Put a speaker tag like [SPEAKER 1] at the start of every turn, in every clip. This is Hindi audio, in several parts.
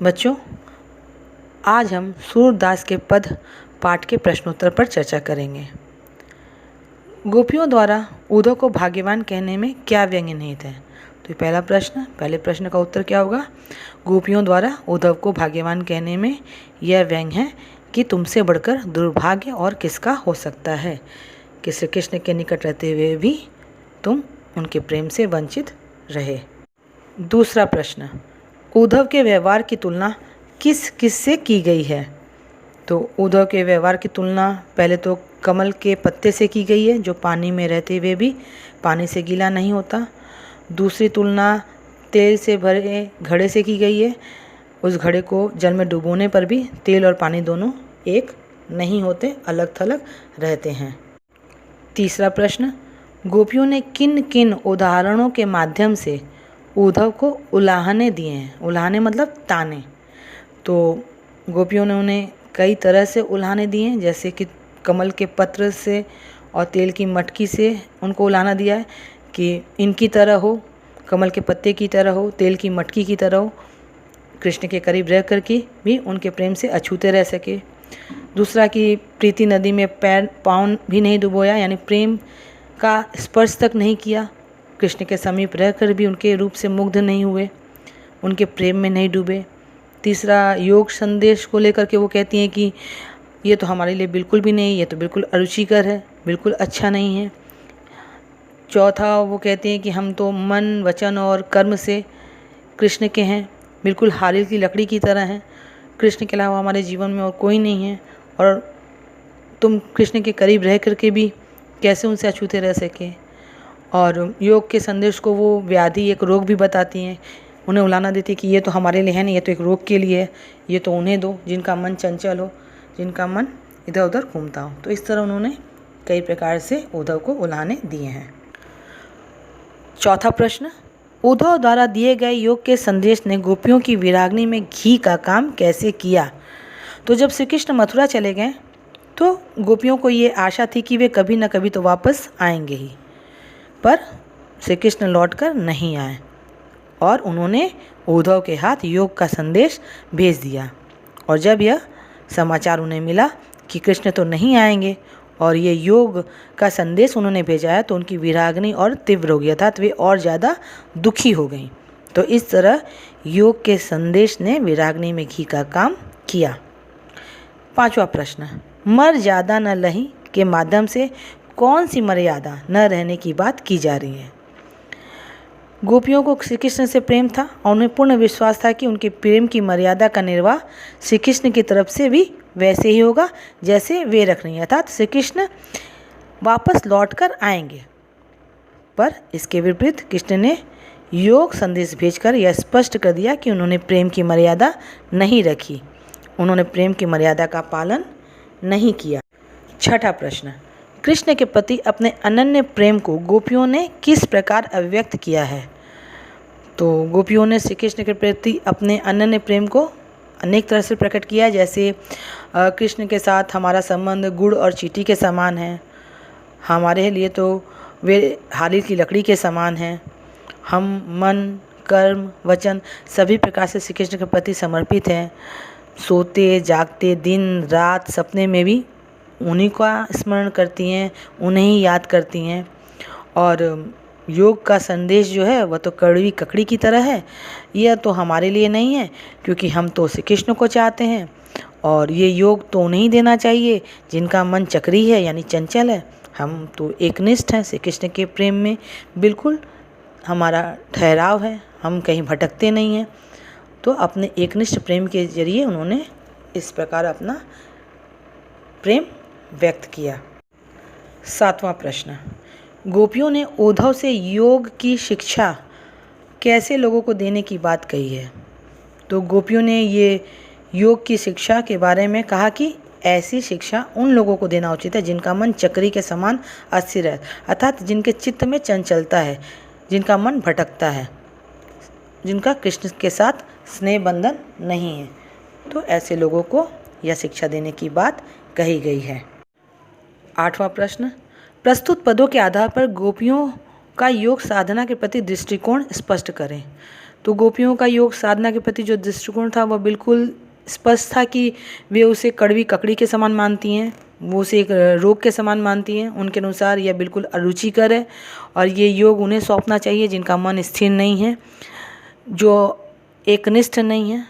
[SPEAKER 1] बच्चों, आज हम सूरदास के पद पाठ के प्रश्नोत्तर पर चर्चा करेंगे। गोपियों द्वारा उद्धव को भाग्यवान कहने में क्या व्यंग्य निहित है? तो पहले प्रश्न का उत्तर क्या होगा? गोपियों द्वारा उद्धव को भाग्यवान कहने में यह व्यंग्य है कि तुमसे बढ़कर दुर्भाग्य और किसका हो सकता है कि श्री कृष्ण के निकट रहते हुए भी तुम उनके प्रेम से वंचित रहे। दूसरा प्रश्न, उद्धव के व्यवहार की तुलना किस किस से की गई है? तो उद्धव के व्यवहार की तुलना पहले तो कमल के पत्ते से की गई है, जो पानी में रहते हुए भी पानी से गीला नहीं होता। दूसरी तुलना तेल से भरे घड़े से की गई है, उस घड़े को जल में डुबोने पर भी तेल और पानी दोनों एक नहीं होते, अलग थलग रहते हैं। तीसरा प्रश्न, गोपियों ने किन किन उदाहरणों के माध्यम से उद्धव को उलाहने दिए हैं? उलाहने मतलब ताने। तो गोपियों ने उन्हें कई तरह से उलाहने दिए हैं, जैसे कि कमल के पत्र से और तेल की मटकी से उनको उलाहना दिया है कि इनकी तरह हो, कमल के पत्ते की तरह हो, तेल की मटकी की तरह हो, कृष्ण के करीब रह कर के भी उनके प्रेम से अछूते रह सके। दूसरा कि प्रीति नदी में पाँव भी नहीं डुबोया, यानी प्रेम का स्पर्श तक नहीं किया, कृष्ण के समीप रहकर भी उनके रूप से मुग्ध नहीं हुए, उनके प्रेम में नहीं डूबे। तीसरा, योग संदेश को लेकर के वो कहती हैं कि ये तो हमारे लिए बिल्कुल भी नहीं, ये तो बिल्कुल अरुचिकर है, बिल्कुल अच्छा नहीं है। चौथा, वो कहते हैं कि हम तो मन, वचन और कर्म से कृष्ण के हैं, बिल्कुल हारिल की लकड़ी की तरह हैं, कृष्ण के अलावा हमारे जीवन में और कोई नहीं है, और तुम कृष्ण के करीब रह करके भी कैसे उनसे अछूते रह सके। और योग के संदेश को वो व्याधि, एक रोग भी बताती हैं, उन्हें उलाहना देती कि ये तो हमारे लिए है नहीं, ये तो एक रोग के लिए है, ये तो उन्हें दो जिनका मन चंचल हो, जिनका मन इधर उधर घूमता हो। तो इस तरह उन्होंने कई प्रकार से उद्धव को उलाहने दिए हैं। चौथा प्रश्न, उद्धव द्वारा दिए गए योग के संदेश ने गोपियों की विरागनी में घी का काम कैसे किया? तो जब श्री कृष्ण मथुरा चले गए तो गोपियों को ये आशा थी कि वे कभी न कभी तो वापस आएंगे ही, पर श्री कृष्ण लौट कर नहीं आए और उन्होंने उद्धव के हाथ योग का संदेश भेज दिया। और जब यह समाचार उन्हें मिला कि कृष्ण तो नहीं आएंगे और ये योग का संदेश उन्होंने भेजा है, तो उनकी विरागनी और तीव्र हो गई, अर्थात वे और ज़्यादा दुखी हो गई। तो इस तरह योग के संदेश ने विरागनी में घी का काम किया। पांचवा प्रश्न, मर्यादा न लही के माध्यम से कौन सी मर्यादा न रहने की बात की जा रही है? गोपियों को श्री कृष्ण से प्रेम था और उन्हें पूर्ण विश्वास था कि उनके प्रेम की मर्यादा का निर्वाह श्री कृष्ण की तरफ से भी वैसे ही होगा जैसे वे रख रही हैं, अर्थात श्री कृष्ण वापस लौट कर आएंगे। पर इसके विपरीत कृष्ण ने योग संदेश भेजकर यह स्पष्ट कर दिया कि उन्होंने प्रेम की मर्यादा नहीं रखी, उन्होंने प्रेम की मर्यादा का पालन नहीं किया। छठा प्रश्न, कृष्ण के प्रति अपने अनन्य प्रेम को गोपियों ने किस प्रकार अभिव्यक्त किया है? तो गोपियों ने श्री कृष्ण के प्रति अपने अनन्य प्रेम को अनेक तरह से प्रकट किया, जैसे कृष्ण के साथ हमारा संबंध गुड़ और चींटी के समान है, हमारे लिए तो वे हालिल की लकड़ी के समान हैं, हम मन, कर्म, वचन सभी प्रकार से श्री कृष्ण के प्रति समर्पित हैं, सोते जागते दिन रात सपने में भी उन्हीं का स्मरण करती हैं, उन्हें ही याद करती हैं। और योग का संदेश जो है वह तो कड़वी ककड़ी की तरह है, यह तो हमारे लिए नहीं है, क्योंकि हम तो श्री कृष्ण को चाहते हैं, और ये योग तो उन्हें ही देना चाहिए जिनका मन चक्री है, यानी चंचल है। हम तो एकनिष्ठ हैं श्री कृष्ण के प्रेम में, बिल्कुल हमारा ठहराव है, हम कहीं भटकते नहीं हैं। तो अपने एकनिष्ठ प्रेम के जरिए उन्होंने इस प्रकार अपना प्रेम व्यक्त किया। सातवां प्रश्न, गोपियों ने उद्धव से योग की शिक्षा कैसे लोगों को देने की बात कही है? तो गोपियों ने ये योग की शिक्षा के बारे में कहा कि ऐसी शिक्षा उन लोगों को देना उचित है जिनका मन चक्री के समान अस्थिर है, अर्थात जिनके चित्त में चंचलता है, जिनका मन भटकता है, जिनका कृष्ण के साथ स्नेह बंधन नहीं है। तो ऐसे लोगों को यह शिक्षा देने की बात कही गई है। आठवां प्रश्न, प्रस्तुत पदों के आधार पर गोपियों का योग साधना के प्रति दृष्टिकोण स्पष्ट करें। तो गोपियों का योग साधना के प्रति जो दृष्टिकोण था वह बिल्कुल स्पष्ट था कि वे उसे कड़वी ककड़ी के समान मानती हैं, वो उसे एक रोग के समान मानती हैं। उनके अनुसार यह बिल्कुल अरुचिकर है और ये योग उन्हें सौंपना चाहिए जिनका मन स्थिर नहीं है, जो एकनिष्ठ नहीं है।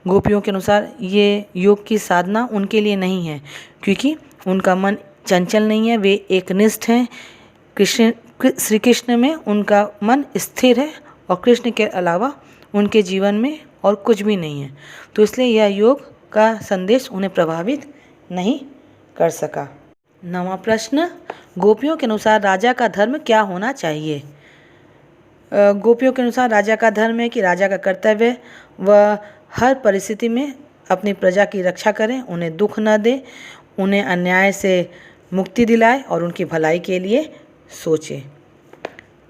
[SPEAKER 1] गोपियों के अनुसार ये योग की साधना उनके लिए नहीं है, क्योंकि उनका मन चंचल नहीं है, वे एकनिष्ठ हैं। श्री कृष्ण में उनका मन स्थिर है और कृष्ण के अलावा उनके जीवन में और कुछ भी नहीं है, तो इसलिए यह योग का संदेश उन्हें प्रभावित नहीं कर सका। 9वां प्रश्न, गोपियों के अनुसार राजा का धर्म क्या होना चाहिए? गोपियों के अनुसार राजा का धर्म है कि राजा का कर्तव्य वह हर परिस्थिति में अपनी प्रजा की रक्षा करें, उन्हें दुख न दे, उन्हें अन्याय से मुक्ति दिलाए और उनकी भलाई के लिए सोचे।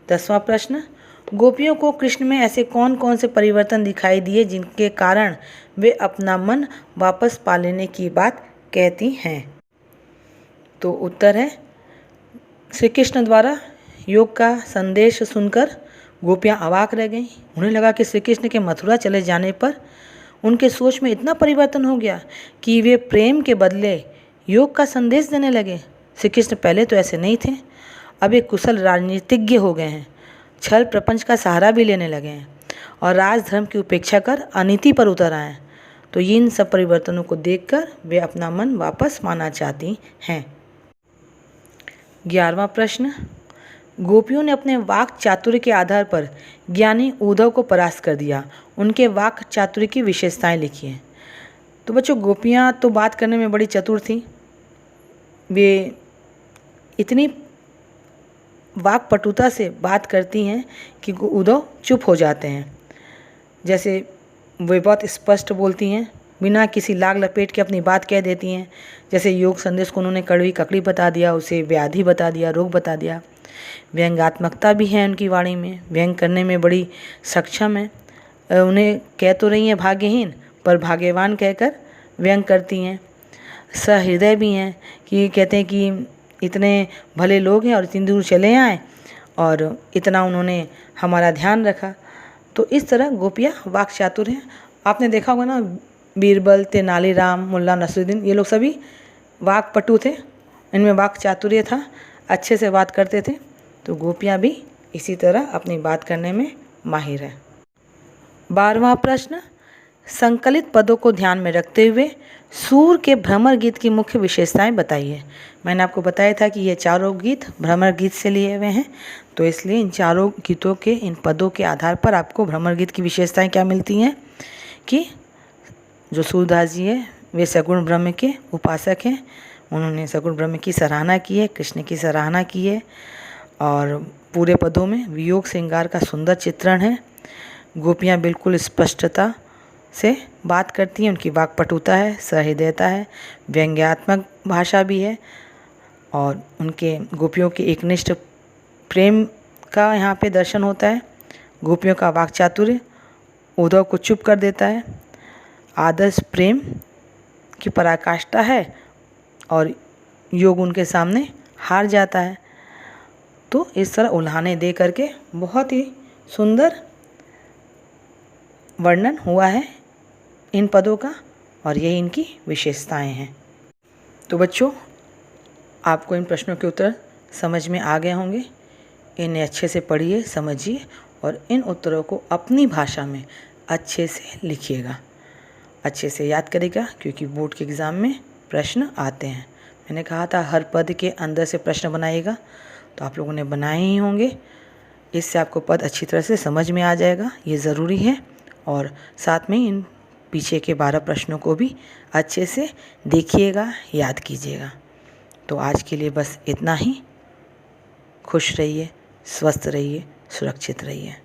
[SPEAKER 1] 10वां प्रश्न, गोपियों को कृष्ण में ऐसे कौन कौन से परिवर्तन दिखाई दिए जिनके कारण वे अपना मन वापस पा लेने की बात कहती हैं? तो उत्तर है, श्री कृष्ण द्वारा योग का संदेश सुनकर गोपियाँ अवाक रह गईं। उन्हें लगा कि श्री कृष्ण के मथुरा चले जाने पर उनके सोच में इतना परिवर्तन हो गया कि वे प्रेम के बदले योग का संदेश देने लगे। श्री कृष्ण पहले तो ऐसे नहीं थे, अब एक कुशल राजनीतिज्ञ हो गए हैं, छल प्रपंच का सहारा भी लेने लगे हैं और राजधर्म की उपेक्षा कर अनीति पर उतर आए हैं। तो इन सब परिवर्तनों को देखकर वे अपना मन वापस पाना चाहती हैं। 11वां प्रश्न, गोपियों ने अपने वाक चातुर्य के आधार पर ज्ञानी उद्धव को परास्त कर दिया, उनके वाक चातुर्य की विशेषताएं लिखी हैं। तो बच्चों, गोपियाँ तो बात करने में बड़ी चतुर थीं, वे इतनी वाक पटुता से बात करती हैं कि उद्धव चुप हो जाते हैं। जैसे वे बहुत स्पष्ट बोलती हैं, बिना किसी लाग लपेट के अपनी बात कह देती हैं। जैसे योग संदेश को उन्होंने कड़वी ककड़ी बता दिया, उसे व्याधि बता दिया, रोग बता दिया। व्यंग्यात्मकता भी है उनकी वाणी में, व्यंग करने में बड़ी सक्षम है। उन्हें कह तो रही हैं भाग्यहीन, पर भाग्यवान कहकर व्यंग करती हैं। सहृदय भी हैं कि कहते हैं कि इतने भले लोग हैं और इतनी दूर चले आए और इतना उन्होंने हमारा ध्यान रखा। तो इस तरह गोपियाँ वाक चातुर हैं। आपने देखा होगा ना, बीरबल, तेनालीराम, मुल्ला नसरुद्दीन, ये लोग सभी वाक पटु थे, इनमें वाक चातुर्य था, अच्छे से बात करते थे। तो गोपियाँ भी इसी तरह अपनी बात करने में माहिर है। 12वां प्रश्न, संकलित पदों को ध्यान में रखते हुए सूर के भ्रमर गीत की मुख्य विशेषताएं बताइए। मैंने आपको बताया था कि ये चारों गीत भ्रमर गीत से लिए हुए हैं, तो इसलिए इन चारों गीतों के इन पदों के आधार पर आपको भ्रमर गीत की विशेषताएं क्या मिलती हैं कि जो सूरदास जी है वे सगुण ब्रह्म के उपासक हैं, उन्होंने सगुण ब्रह्म की सराहना की है, कृष्ण की सराहना की है और पूरे पदों में वियोग श्रृंगार का सुंदर चित्रण है। गोपियाँ बिल्कुल स्पष्टता से बात करती हैं, उनकी वाक्पटुता है, सहृदयता है, व्यंग्यात्मक भाषा भी है और उनके गोपियों के एकनिष्ठ प्रेम का यहाँ पे दर्शन होता है। गोपियों का वाक्चातुर्य उद्धव को चुप कर देता है, आदर्श प्रेम की पराकाष्ठा है और योग उनके सामने हार जाता है। तो इस तरह उल्हाने दे करके बहुत ही सुंदर वर्णन हुआ है इन पदों का और यही इनकी विशेषताएं हैं। तो बच्चों, आपको इन प्रश्नों के उत्तर समझ में आ गए होंगे। इन्हें अच्छे से पढ़िए, समझिए और इन उत्तरों को अपनी भाषा में अच्छे से लिखिएगा, अच्छे से याद करेगा, क्योंकि बोर्ड के एग्ज़ाम में प्रश्न आते हैं। मैंने कहा था हर पद के अंदर से प्रश्न बनाइएगा, तो आप लोगों ने बनाए ही होंगे। इससे आपको पद अच्छी तरह से समझ में आ जाएगा, ये ज़रूरी है। और साथ में इन पीछे के 12 प्रश्नों को भी अच्छे से देखिएगा, याद कीजिएगा। तो आज के लिए बस इतना ही। खुश रहिए, स्वस्थ रहिए, सुरक्षित रहिए।